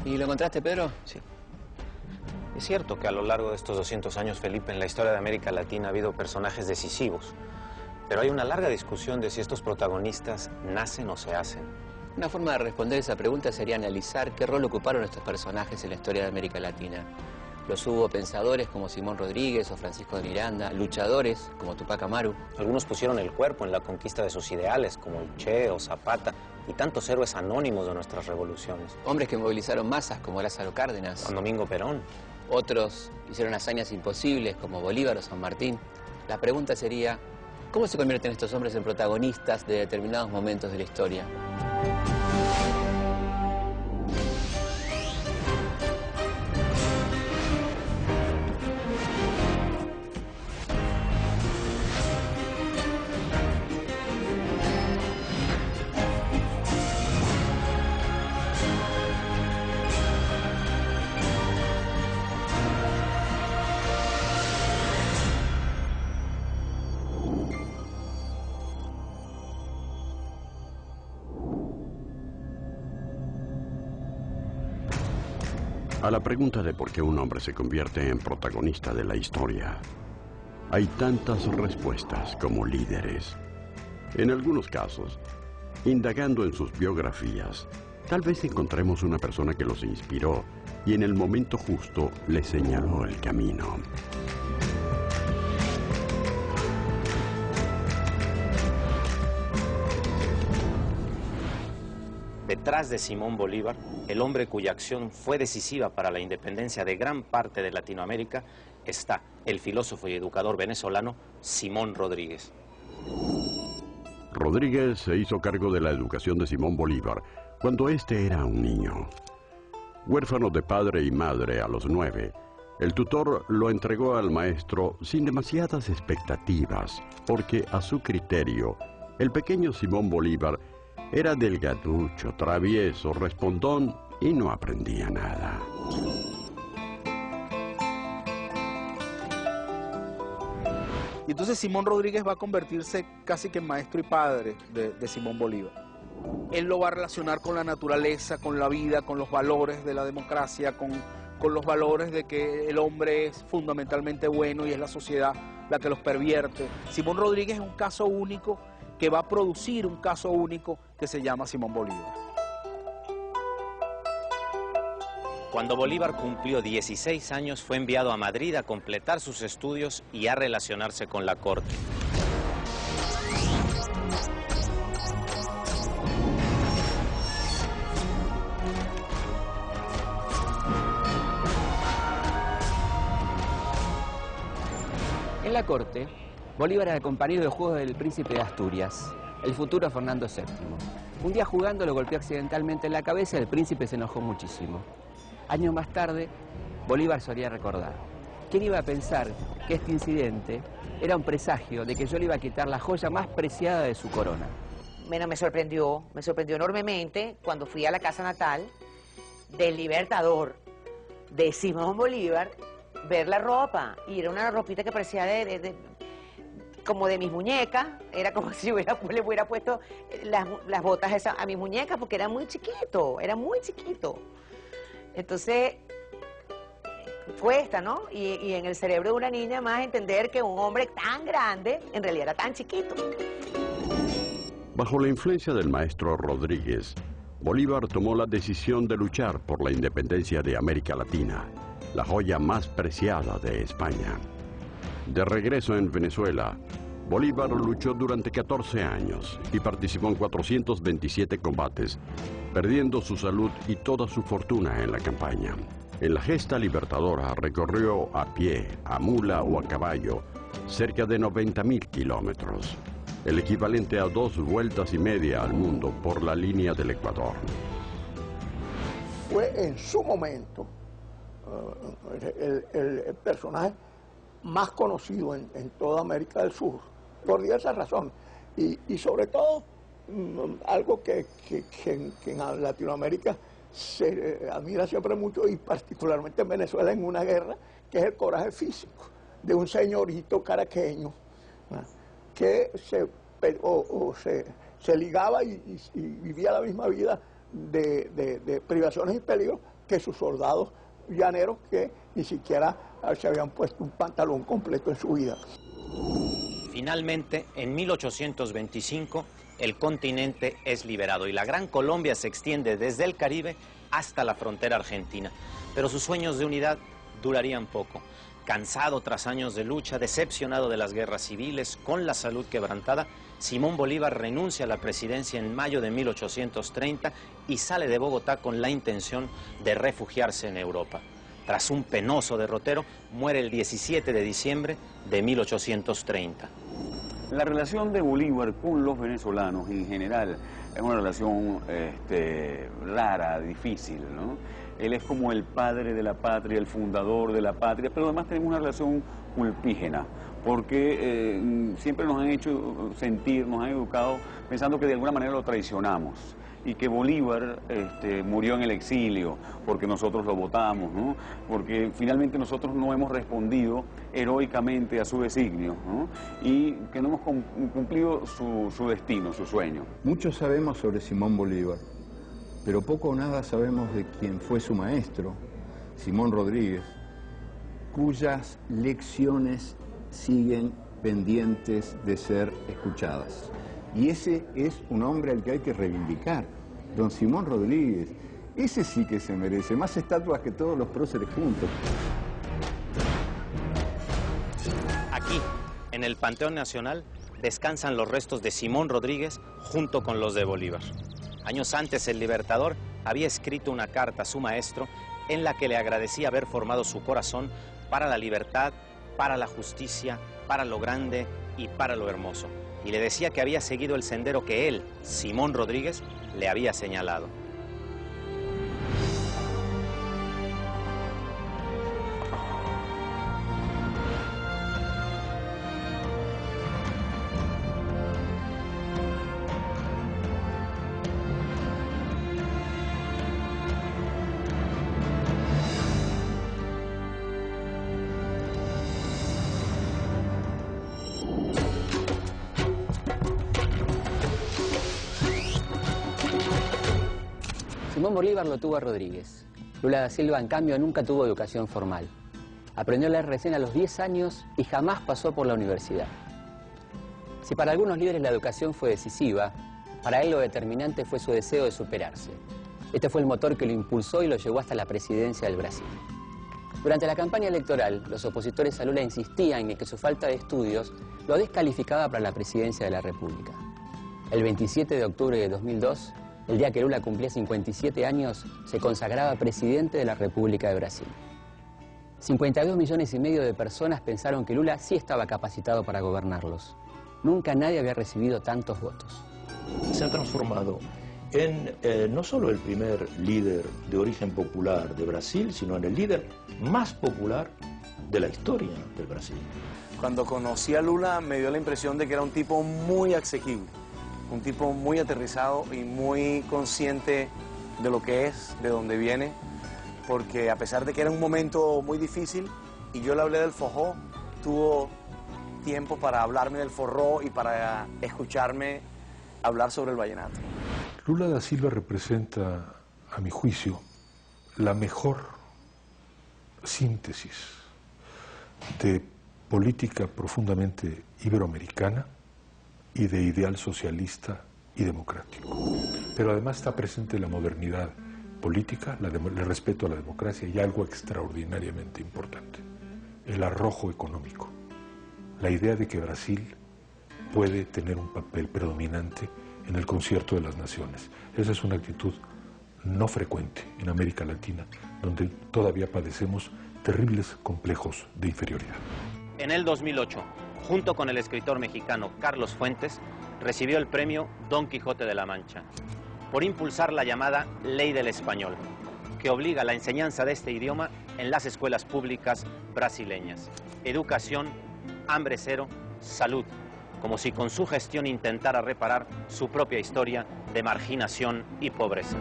¿Y lo encontraste, Pedro? Sí. Es cierto que a lo largo de estos 200 años, Felipe, en la historia de América Latina ha habido personajes decisivos. Pero hay una larga discusión de si estos protagonistas nacen o se hacen. Una forma de responder esa pregunta sería analizar qué rol ocuparon estos personajes en la historia de América Latina. Los hubo pensadores como Simón Rodríguez o Francisco de Miranda, luchadores como Tupac Amaru. Algunos pusieron el cuerpo en la conquista de sus ideales, como el Che o Zapata, y tantos héroes anónimos de nuestras revoluciones. Hombres que movilizaron masas como Lázaro Cárdenas. Juan Domingo Perón. Otros hicieron hazañas imposibles como Bolívar o San Martín. La pregunta sería, ¿cómo se convierten estos hombres en protagonistas de determinados momentos de la historia? A la pregunta de por qué un hombre se convierte en protagonista de la historia, hay tantas respuestas como líderes. En algunos casos, indagando en sus biografías, tal vez encontremos una persona que los inspiró y en el momento justo les señaló el camino. Detrás de Simón Bolívar, el hombre cuya acción fue decisiva para la independencia de gran parte de Latinoamérica, está el filósofo y educador venezolano Simón Rodríguez. Rodríguez se hizo cargo de la educación de Simón Bolívar cuando éste era un niño. Huérfano de padre y madre a los 9, el tutor lo entregó al maestro sin demasiadas expectativas, porque a su criterio, el pequeño Simón Bolívar era delgaducho, travieso, respondón y no aprendía nada. Y entonces Simón Rodríguez va a convertirse casi que en maestro y padre de Simón Bolívar. Él lo va a relacionar con la naturaleza, con la vida, con los valores de la democracia, con los valores de que el hombre es fundamentalmente bueno y es la sociedad la que los pervierte. Simón Rodríguez es un caso único que va a producir un caso único que se llama Simón Bolívar. Cuando Bolívar cumplió 16 años, fue enviado a Madrid a completar sus estudios y a relacionarse con la corte. En la corte, Bolívar era compañero de juegos del príncipe de Asturias, el futuro Fernando VII. Un día jugando lo golpeó accidentalmente en la cabeza y el príncipe se enojó muchísimo. Años más tarde, Bolívar solía recordar: ¿quién iba a pensar que este incidente era un presagio de que yo le iba a quitar la joya más preciada de su corona? Bueno, me sorprendió enormemente cuando fui a la casa natal del Libertador, de Simón Bolívar, ver la ropa. Y era una ropita que parecía como de mis muñecas. Era como si le hubiera puesto las botas esas a mis muñecas, porque era muy chiquito, Entonces, cuesta, ¿no? Y en el cerebro de una niña más entender que un hombre tan grande en realidad era tan chiquito. Bajo la influencia del maestro Rodríguez, Bolívar tomó la decisión de luchar por la independencia de América Latina, la joya más preciada de España. De regreso en Venezuela, Bolívar luchó durante 14 años y participó en 427 combates, perdiendo su salud y toda su fortuna en la campaña. En la gesta libertadora recorrió a pie, a mula o a caballo cerca de 90.000 kilómetros, el equivalente a 2 vueltas y media al mundo por la línea del Ecuador. Fue en su momento el personaje más conocido en toda América del Sur, por diversas razones, y sobre todo algo que en Latinoamérica se admira siempre mucho, y particularmente en Venezuela en una guerra, que es el coraje físico de un señorito caraqueño, ¿no?, que se ligaba y vivía la misma vida de privaciones y peligros que sus soldados llaneros que ni siquiera se habían puesto un pantalón completo en su vida. Finalmente, en 1825, el continente es liberado y la Gran Colombia se extiende desde el Caribe hasta la frontera argentina. Pero sus sueños de unidad durarían poco. Cansado tras años de lucha, decepcionado de las guerras civiles, con la salud quebrantada, Simón Bolívar renuncia a la presidencia en mayo de 1830 y sale de Bogotá con la intención de refugiarse en Europa. Tras un penoso derrotero, muere el 17 de diciembre de 1830. La relación de Bolívar con los venezolanos en general es una relación rara, difícil, ¿no? Él es como el padre de la patria, el fundador de la patria, pero además tenemos una relación culpígena, porque siempre nos han hecho sentir, nos han educado pensando que de alguna manera lo traicionamos y que Bolívar murió en el exilio porque nosotros lo votamos, ¿no? Porque finalmente nosotros no hemos respondido heroicamente a su designio, ¿no? Y que no hemos cumplido su destino, su sueño. Mucho sabemos sobre Simón Bolívar, pero poco o nada sabemos de quién fue su maestro, Simón Rodríguez, cuyas lecciones siguen pendientes de ser escuchadas. Y ese es un hombre al que hay que reivindicar, don Simón Rodríguez. Ese sí que se merece más estatuas que todos los próceres juntos. Aquí, en el Panteón Nacional, descansan los restos de Simón Rodríguez junto con los de Bolívar. Años antes, el Libertador había escrito una carta a su maestro en la que le agradecía haber formado su corazón para la libertad, para la justicia, para lo grande y para lo hermoso. Y le decía que había seguido el sendero que él, Simón Rodríguez, le había señalado. Simón Bolívar lo tuvo a Rodríguez. Lula da Silva, en cambio, nunca tuvo educación formal. Aprendió a leer recién a los 10 años y jamás pasó por la universidad. Si para algunos líderes la educación fue decisiva, para él lo determinante fue su deseo de superarse. Este fue el motor que lo impulsó y lo llevó hasta la presidencia del Brasil. Durante la campaña electoral, los opositores a Lula insistían en que su falta de estudios lo descalificaba para la presidencia de la República. El 27 de octubre de 2002, el día que Lula cumplía 57 años, se consagraba presidente de la República de Brasil. 52,5 millones de personas pensaron que Lula sí estaba capacitado para gobernarlos. Nunca nadie había recibido tantos votos. Se ha transformado en no solo el primer líder de origen popular de Brasil, sino en el líder más popular de la historia del Brasil. Cuando conocí a Lula me dio la impresión de que era un tipo muy asequible, un tipo muy aterrizado y muy consciente de lo que es, de dónde viene, porque a pesar de que era un momento muy difícil y yo le hablé del forró, tuvo tiempo para hablarme del forró y para escucharme hablar sobre el vallenato. Lula da Silva representa, a mi juicio, la mejor síntesis de política profundamente iberoamericana y de ideal socialista y democrático. Pero además está presente la modernidad política, el respeto a la democracia y algo extraordinariamente importante, el arrojo económico, la idea de que Brasil puede tener un papel predominante en el concierto de las naciones. Esa es una actitud no frecuente en América Latina, donde todavía padecemos terribles complejos de inferioridad. En el 2008, junto con el escritor mexicano Carlos Fuentes, recibió el premio Don Quijote de la Mancha por impulsar la llamada Ley del Español, que obliga a la enseñanza de este idioma en las escuelas públicas brasileñas. Educación, hambre cero, salud, como si con su gestión intentara reparar su propia historia de marginación y pobreza.